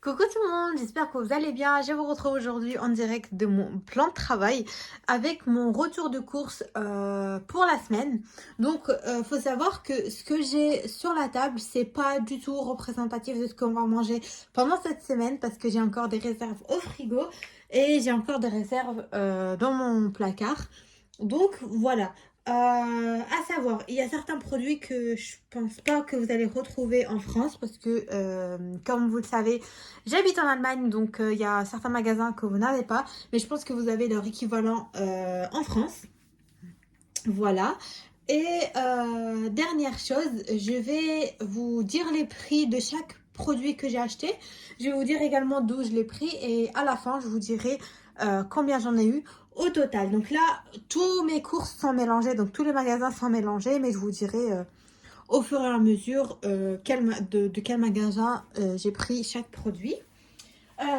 Coucou tout le monde, j'espère que vous allez bien. Je vous retrouve aujourd'hui en direct de mon plan de travail avec mon retour de course pour la semaine. Donc, faut savoir que ce que j'ai sur la table, c'est pas du tout représentatif de ce qu'on va manger pendant cette semaine parce que j'ai encore des réserves au frigo et j'ai encore des réserves dans mon placard. Donc, voilà. À savoir, il y a certains produits que je pense pas que vous allez retrouver en France parce que, comme vous le savez, j'habite en Allemagne, donc il y a certains magasins que vous n'avez pas, mais je pense que vous avez leur équivalent en France. Voilà. Et dernière chose, je vais vous dire les prix de chaque produit que j'ai acheté. Je vais vous dire également d'où je l'ai pris et à la fin, je vous dirai combien j'en ai eu au total. Donc là, tous mes courses sont mélangées, donc tous les magasins sont mélangés, mais je vous dirai au fur et à mesure de quel magasin j'ai pris chaque produit.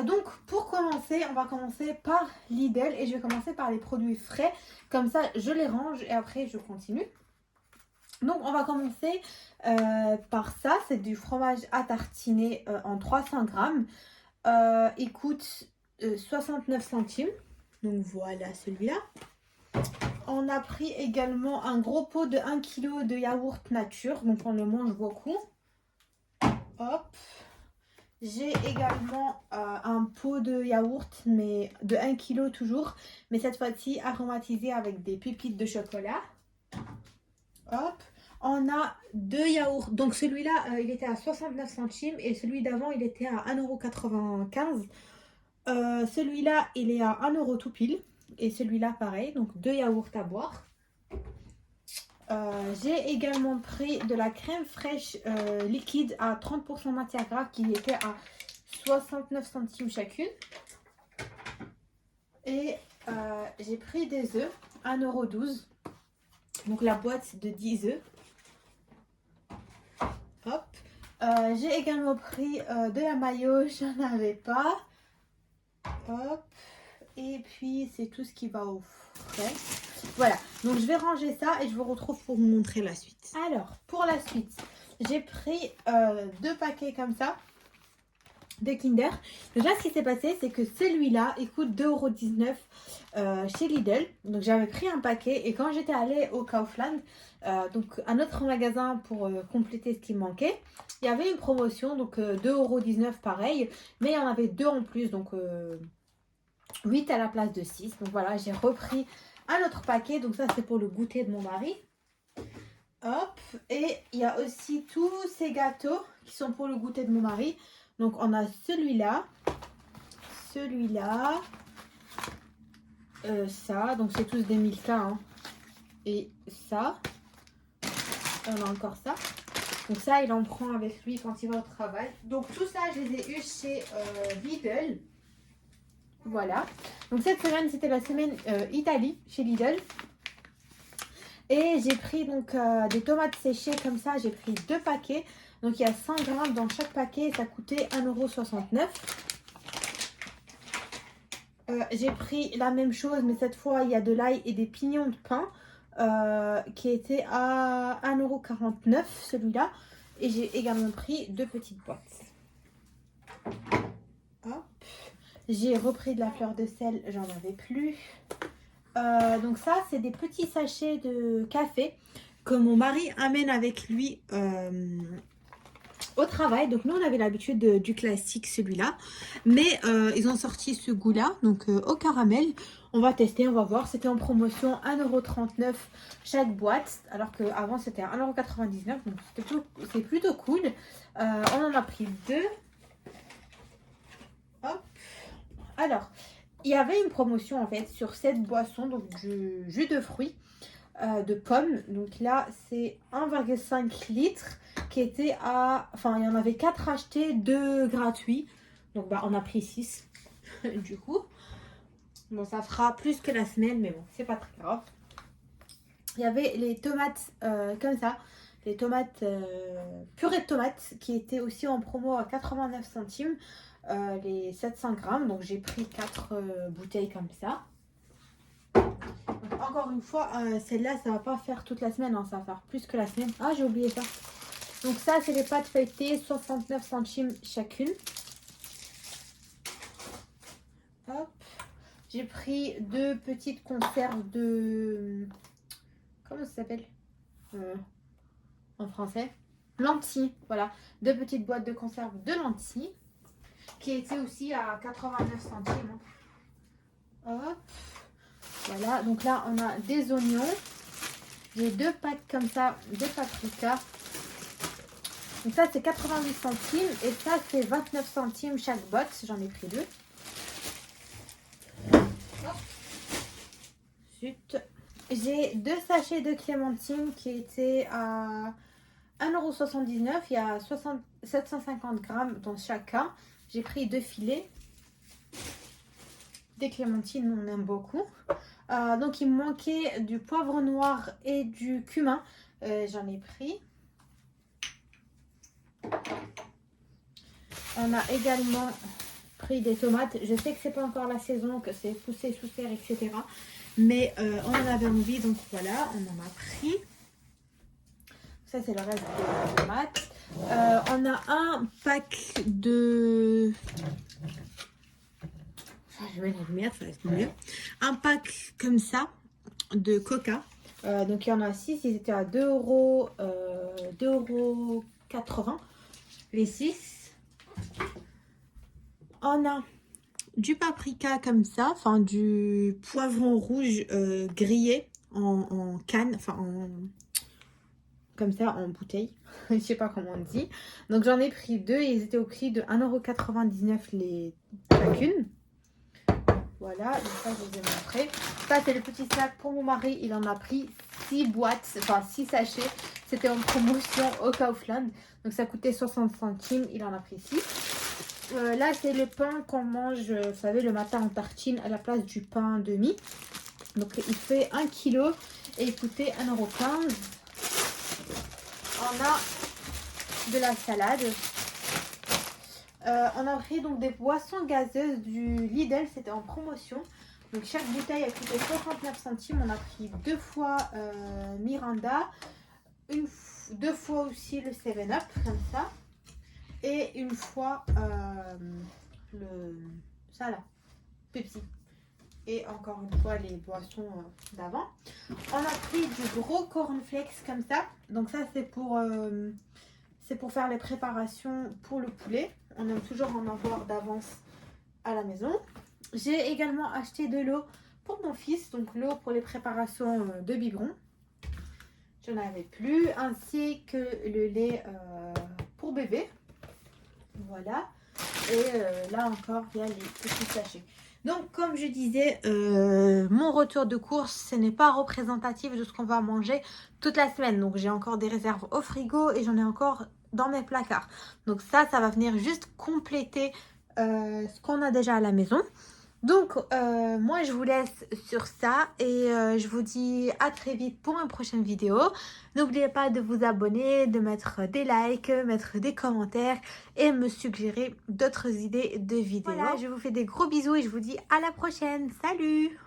Donc pour commencer, on va commencer par Lidl et je vais commencer par les produits frais. Comme ça, je les range et après je continue. Donc on va commencer par ça. C'est du fromage à tartiner en 300 grammes. Il coûte 69 centimes. Donc voilà celui-là. On a pris également un gros pot de 1 kg de yaourt nature. Donc on le mange beaucoup. Hop. J'ai également un pot de yaourt, mais de 1 kg toujours, mais cette fois-ci aromatisé avec des pépites de chocolat. Hop, on a deux yaourts. Donc celui-là, il était à 69 centimes et celui d'avant, il était à 1,95 €. Celui-là, il est à 1 € tout pile. Et celui-là, pareil, donc deux yaourts à boire. J'ai également pris de la crème fraîche liquide à 30% matière grasse qui était à 69 centimes chacune. Et j'ai pris des œufs, 1,12 €. Donc la boîte de 10 œufs. Hop. J'ai également pris de la mayo, j'en avais pas. Hop. Et puis c'est tout ce qui va au frais. Voilà, donc je vais ranger ça et je vous retrouve pour vous montrer la suite. Alors, pour la suite, j'ai pris deux paquets comme ça de Kinder. Donc là, ce qui s'est passé, c'est que celui-là, il coûte 2,19 € chez Lidl. Donc j'avais pris un paquet et quand j'étais allée au Kaufland, donc un autre magasin pour compléter ce qui me manquait, il y avait une promotion, donc 2,19 € pareil, mais il y en avait deux en plus, donc 8 à la place de 6. Donc voilà, j'ai repris un autre paquet. Donc ça, c'est pour le goûter de mon mari. Hop. Et il y a aussi tous ces gâteaux qui sont pour le goûter de mon mari. Donc on a celui-là. Celui-là. Ça. Donc c'est tous des Milka. Hein. Et ça. On a encore ça. Donc ça, il en prend avec lui quand il va au travail. Donc tout ça, je les ai eu chez Lidl. Voilà. Donc cette semaine, c'était la semaine Italie chez Lidl. Et j'ai pris donc des tomates séchées comme ça. J'ai pris deux paquets. Donc il y a 100 grammes dans chaque paquet. Ça coûtait 1,69 €. J'ai pris la même chose, mais cette fois, il y a de l'ail et des pignons de pain qui étaient à 1,49 € celui-là. Et j'ai également pris deux petites boîtes. Hop. J'ai repris de la fleur de sel, j'en avais plus. Donc ça, c'est des petits sachets de café que mon mari amène avec lui au travail. Donc nous, on avait l'habitude du classique, celui-là. Mais ils ont sorti ce goût-là, donc au caramel. On va tester, on va voir. C'était en promotion 1,39 € chaque boîte. Alors qu'avant, c'était à 1,99 €. Donc c'est plutôt cool. On en a pris deux. Hop. Alors, il y avait une promotion en fait sur cette boisson, donc du jus de fruits de pommes. Donc là, c'est 1,5 litres qui était à... Enfin, il y en avait 4 achetés, 2 gratuits. Donc bah, on a pris 6 du coup. Bon, ça fera plus que la semaine, mais bon, c'est pas très grave. Il y avait les tomates comme ça. Les tomates, purée de tomates qui étaient aussi en promo à 89 centimes. Les 700 grammes. Donc j'ai pris 4 bouteilles comme ça. Donc, encore une fois, celle-là, ça va pas faire toute la semaine. Hein, ça va faire plus que la semaine. Ah, j'ai oublié ça. Donc ça, c'est les pâtes feuilletées, 69 centimes chacune. J'ai pris 2 petites conserves de... Comment ça s'appelle en français? Lentilles, voilà. 2 petites boîtes de conserve de lentilles qui étaient aussi à 89 centimes. Hop. Voilà, donc là on a des oignons. J'ai 2 packs comme ça de paprika. Donc ça c'est 88 centimes et ça c'est 29 centimes chaque botte. J'en ai pris 2. Zut. J'ai 2 sachets de clémentine qui étaient à 1,79 €. Il y a 750 grammes dans chacun. J'ai pris 2 filets. Des clémentines, on aime beaucoup. Donc il me manquait du poivre noir et du cumin. J'en ai pris. On a également pris des tomates. Je sais que c'est pas encore la saison, que c'est poussé sous serre, etc. Mais on en avait envie, donc voilà, on en a pris. Ça, c'est le reste des tomates. On a un pack de... Je vais la lumière, ça va être mieux. Un pack comme ça de coca. Donc il y en a 6, ils étaient à 2,80 € les 6. On a du paprika comme ça, enfin du poivron rouge grillé en canne, enfin comme ça en bouteille. Je sais pas comment on dit. Donc j'en ai pris 2 et ils étaient au prix de 1,99 € les chacune. Voilà, donc ça je vous ai montré. Ça c'est le petit sac pour mon mari, il en a pris 6 boîtes, enfin 6 sachets. C'était en promotion au Kaufland. Donc ça coûtait 60 centimes, il en a pris 6. Là c'est le pain qu'on mange, vous savez, le matin en tartine à la place du pain demi. Donc il fait 1 kg et il coûtait 1,15 €. On a de la salade. On a pris donc des boissons gazeuses du Lidl, c'était en promotion. Donc chaque bouteille a coûté 69 centimes. On a pris 2 fois Miranda, 2 fois aussi le 7-Up, comme ça. Et une fois ça là, Pepsi. Et encore une fois les boissons d'avant. On a pris du gros cornflakes comme ça. Donc ça c'est pour faire les préparations pour le poulet. On aime toujours en avoir d'avance à la maison. J'ai également acheté de l'eau pour mon fils. Donc l'eau pour les préparations de biberon. Je n'en avais plus. Ainsi que le lait pour bébé. Voilà. Et là encore, il y a les petits sachets. Donc, comme je disais, mon retour de course, ce n'est pas représentatif de ce qu'on va manger toute la semaine. Donc, j'ai encore des réserves au frigo et j'en ai encore dans mes placards. Donc, ça va venir juste compléter ce qu'on a déjà à la maison. Donc, moi, je vous laisse sur ça et je vous dis à très vite pour une prochaine vidéo. N'oubliez pas de vous abonner, de mettre des likes, mettre des commentaires et me suggérer d'autres idées de vidéos. Voilà, je vous fais des gros bisous et je vous dis à la prochaine. Salut!